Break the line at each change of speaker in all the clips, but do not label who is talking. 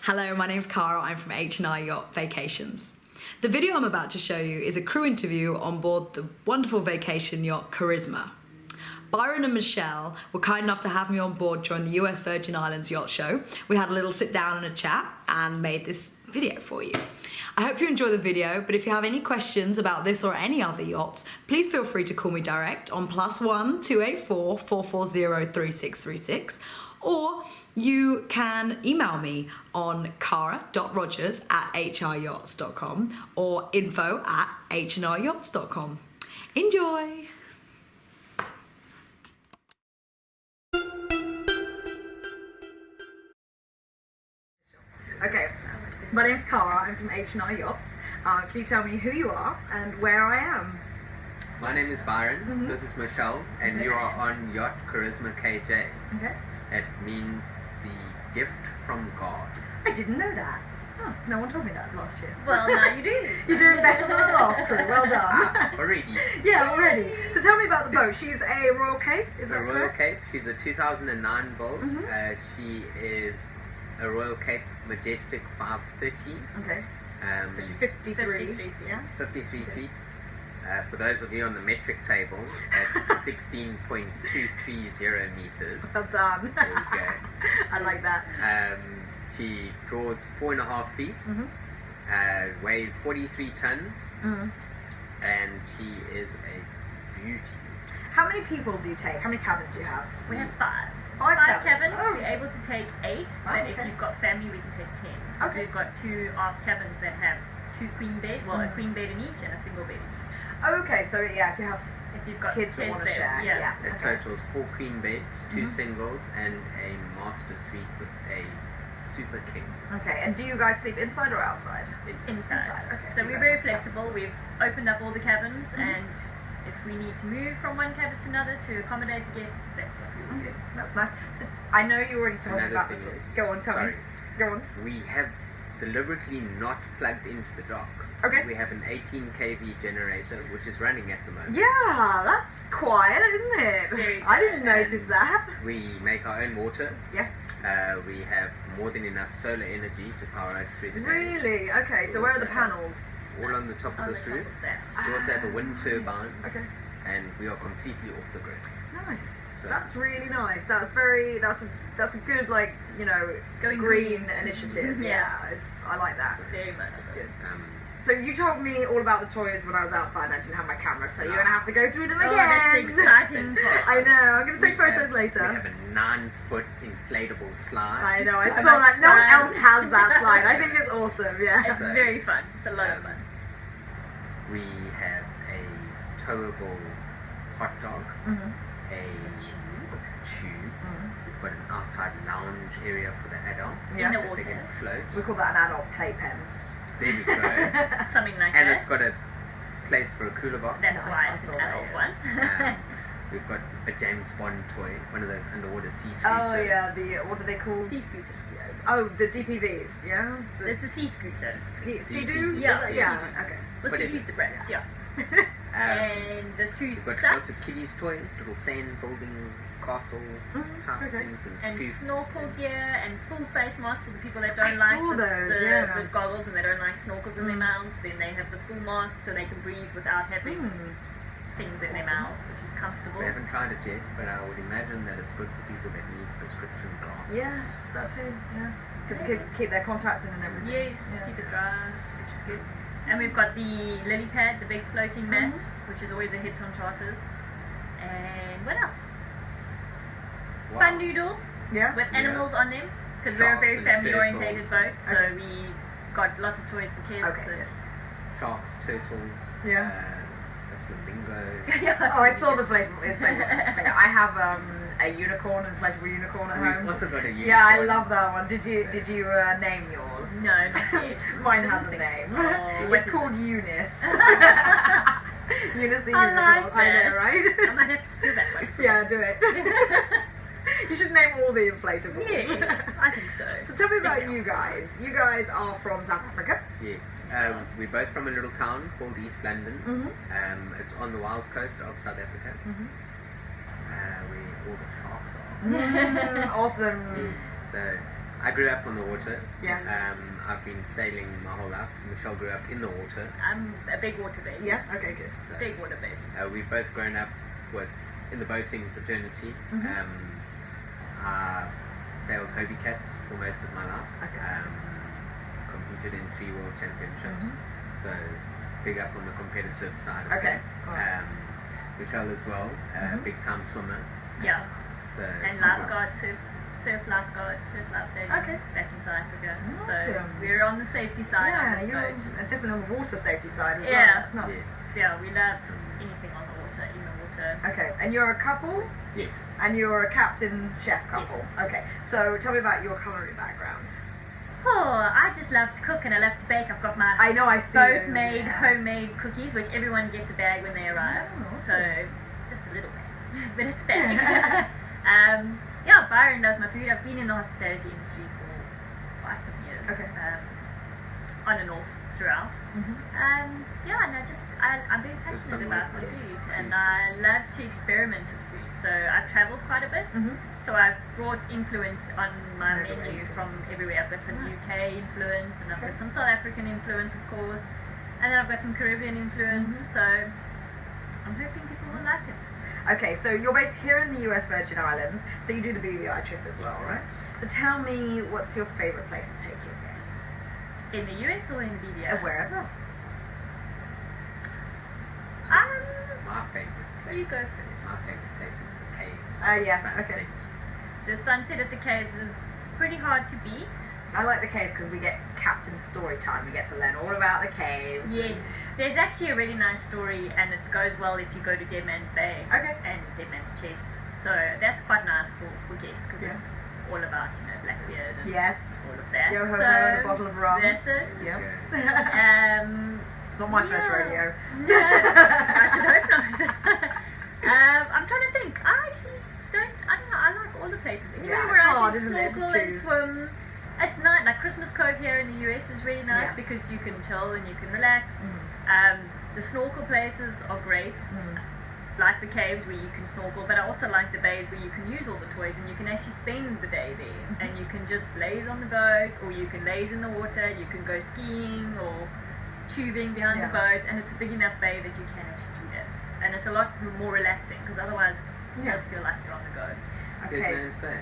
Hello, my name's Cara. I'm from H&R Yacht Vacations. The video I'm about to show you is a crew interview on board the wonderful vacation yacht Karizma. Byron and Michelle were kind enough to have me on board during the US Virgin Islands yacht show. We had a little sit down and a chat and made this video for you. I hope you enjoy the video, but if you have any questions about this or any other yachts, please feel free to call me direct on +1 284 440 3636, or you can email me on cara.rogers@hryachts.com or info@hryachts.com. Enjoy! Okay, my name's Cara, I'm from H&R Yachts. Can you tell me who you are and where I am?
My name is Byron, This is Michelle, and you are on Yacht Karizma KJ.
Okay.
It means the gift from God.
I didn't know that. Oh, no one told me that last year.
Well, now you do.
You're doing better than the last crew, well done.
Already.
Yeah, already. So tell me about the boat. She's a Royal Cape, is that
A Royal
correct?
Cape, she's a 2009 build. She is a Royal Cape Majestic 530.
Okay. So she's 53.
53 feet.
Yeah.
53 feet. For those of you on the metric table, that's 16.230 meters.
Well done.
There we go.
I like that.
She draws 4.5 feet, weighs 43 tons, and she is a beauty.
How many people do you take? How many cabins do you have?
We have five.
Five
cabins.
Oh.
We're able to take 8, but if you've got family, we can take 10. Because
Okay.
we've got 2 aft cabins that have 2 queen bed, well, a queen bed in each and a single bed in each.
Okay, so yeah, if you have
If you've got
kids that want to
there,
share, yeah.
It totals 4 queen beds, 2 singles, and a master suite with a super king.
Okay, and do you guys sleep inside or outside?
Inside.
Okay,
So
you
we're
guys
very
have
flexible. We've opened up all the cabins, and if we need to move from one cabin to another to accommodate the guests, that's what we will do.
Okay, that's nice. So I know you already told me
Another
about the
thing
toys.
is-
Go on, tell me.
sorry.
Go on.
We have deliberately not plugged into the dock.
Okay.
We have an 18 kV generator, which is running at the moment.
Yeah, that's quiet, isn't it?
Very
I didn't
quiet.
notice that.
We make our own water.
Yeah.
We have more than enough solar energy to power us through the day.
Really? Okay, so where are the panels?
All on the top
On
of
the
this
top
roof.
of that.
We also have a wind turbine,
Okay.
and we are completely off the grid.
Nice.
So-
That's really nice. That's a good, like, you know,
Going
green
green.
initiative.
Yeah.
I like that.
Very much so.
Good. So you told me all about the toys when I was outside and I didn't have my camera, so you're gonna have to go through them
Oh,
again.
that's the exciting part.
I know, I'm gonna take
We
photos
have-
later.
We have a 9-foot inflatable slide.
I know, I
so
saw
much
that. No one
fun.
else has that slide. I think it's awesome, yeah.
It's very fun. It's a lot of fun.
We have a towable hot dog, a tube. We've got an outside lounge area for the adults.
Yeah.
In the
that they can
water.
float.
We call that an adult playpen.
There we go.
Something like
And
that.
it's got a place for a cooler box.
That's
Nice,
why
I
it's
saw
an
that,
adult
yeah.
one.
We've got a James Bond toy, one of those underwater sea scooters.
Oh yeah, what do they call?
Sea scooters.
Oh, the DPVs, yeah? The
It's a sea scooter.
Sea-Doo?
Yeah,
Is that- yeah,
Sea-Doo.
okay.
Well,
But
sea
it-
used the brand, yeah. And the 2
We've got lots of
sucks
kiddies toys, little sand building castle type
okay.
things and
and
scoops.
snorkel gear and full face masks for the people that don't
I
like
saw
the,
those,
the,
yeah.
the goggles and they don't like snorkels in their mouths. Then they have the full mask so they can breathe without having things in their mouths, which is comfortable.
We haven't tried it yet, but I would imagine that it's good for people that need prescription glasses.
Yes, that too, yeah. Keep their contacts in and everything.
Yes,
Yeah.
keep it dry, which is good. And we've got the lily pad, the big floating mat, which is always a hit on charters. And what else?
Wow.
Fun noodles
Yeah?
with animals on them, because we're a
Sharks
very
and
family-orientated boat, so
Okay.
we got lots of toys for kids.
Okay,
and
Sharks, turtles,
Yeah.
a flamingo.
Oh, I saw the inflatable thing. I have a unicorn, inflatable unicorn at
We've
home.
also got a unicorn.
Yeah, I love that one. Did you name yours?
No, not yet.
Mine has a name.
Oh, what
It's
is
called
it?
Eunice. Eunice the
I
unicorn.
like
I know,
that.
right?
I might have to steal that one.
Yeah, do it. You should name all the inflatables.
Yes, I think so.
So tell me about
Especially
you
outside.
guys. You guys are from South Africa.
Yes. We're both from a little town called East London. It's on the wild coast of South Africa, where all the sharks are.
Awesome.
So I grew up on the water.
Yeah.
I've been sailing my whole life. Michelle grew up in the water.
I'm a big water baby.
Yeah. Okay. Good.
So,
Big water baby.
we've both grown up in the boating fraternity. I sailed Hobie Cats for most of my life.
Okay.
Competed in 3 world championships. So big up on the competitive side of
Okay.
things.
Alright.
Michelle as well, big time swimmer.
Yeah.
So
And lifeguard, surf lifeguard, surf lifesaving
Okay.
back in South Africa. So
Awesome.
we're on the safety side
Yeah,
on this
you're
boat.
definitely on the water safety side as well.
Yeah.
That's nice.
Yeah, we love anything on the water, in the water.
Okay, and you're a couple,
Yes.
and you're a captain chef couple.
Yes.
Okay, so tell me about your culinary background.
Oh, I just love to cook and I love to bake. I've got my
I know I see.
boat-made, homemade cookies, which everyone gets a bag when they arrive.
Oh, awesome.
So, just a little bag, but it's bag. Yeah, Byron knows my food. I've been in the hospitality industry for quite some years.
Okay.
On and off throughout. Yeah, and I'm very passionate
something
about
like
the
that.
food, and I love to experiment with food. So I've travelled quite a bit. So I've brought influence on my menu from everywhere. I've got some UK influence, and I've got some South African influence, of course, and then I've got some Caribbean influence. So I'm hoping people will like it.
Okay, so you're based here in the US Virgin Islands, so you do the BVI trip as well, right? So tell me, what's your favourite place to take your guests?
In the US or in the BVI?
Wherever.
My favourite place.
You go first.
My favourite place is the caves.
Yeah,
Sunset.
okay.
The sunset at the caves is pretty hard to beat.
I like the caves because we get captain story time. We get to learn all about the caves.
Yes, there's actually a really nice story, and it goes well if you go to Dead Man's Bay
Okay.
and Dead Man's Chest. So that's quite nice for guests because
Yeah.
it's all about Blackbeard and
Yes.
all of that.
Yo ho
so
ho and a bottle of rum.
That's it.
Yep.
Okay.
It's not my first
Yeah.
rodeo.
No, I should hope not. I'm trying to think. I actually don't know. I like all the places. Anywhere
Yeah,
where
it's
I
hard,
can
isn't it, to
snorkel and
choose?
swim. It's nice. Like Christmas Cove here in the US is really nice
Yeah.
because you can chill and you can relax. The snorkel places are great. Like the caves where you can snorkel, but I also like the bays where you can use all the toys and you can actually spend the day there. And you can just laze on the boat, or you can laze in the water, you can go skiing or tubing behind the boat, and it's a big enough bay that you can actually do that. And it's a lot more relaxing because otherwise it does feel like you're on the go.
Okay.
Dead Man's Bay.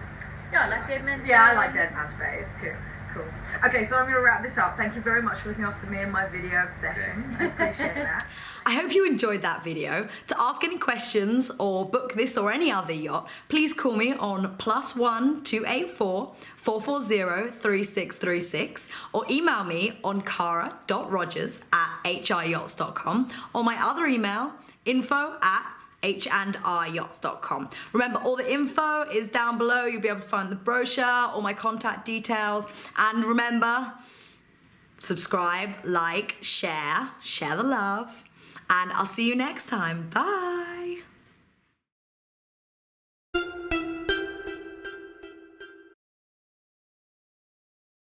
Yeah, I like Dead Man's
Yeah, I
Bay.
like Dead Man's Bay. It's cool. Cool. Okay, so I'm going to wrap this up. Thank you very much for looking after me and my video obsession. I appreciate that. I hope you enjoyed that video. To ask any questions or book this or any other yacht, please call me on +1 284 440 3636 or email me on cara.rogers@hryachts.com or my other email info@h&ryachts.com. Remember, all the info is down below. You'll be able to find the brochure, all my contact details, and remember, subscribe, like, share the love, and I'll see you next time. Bye.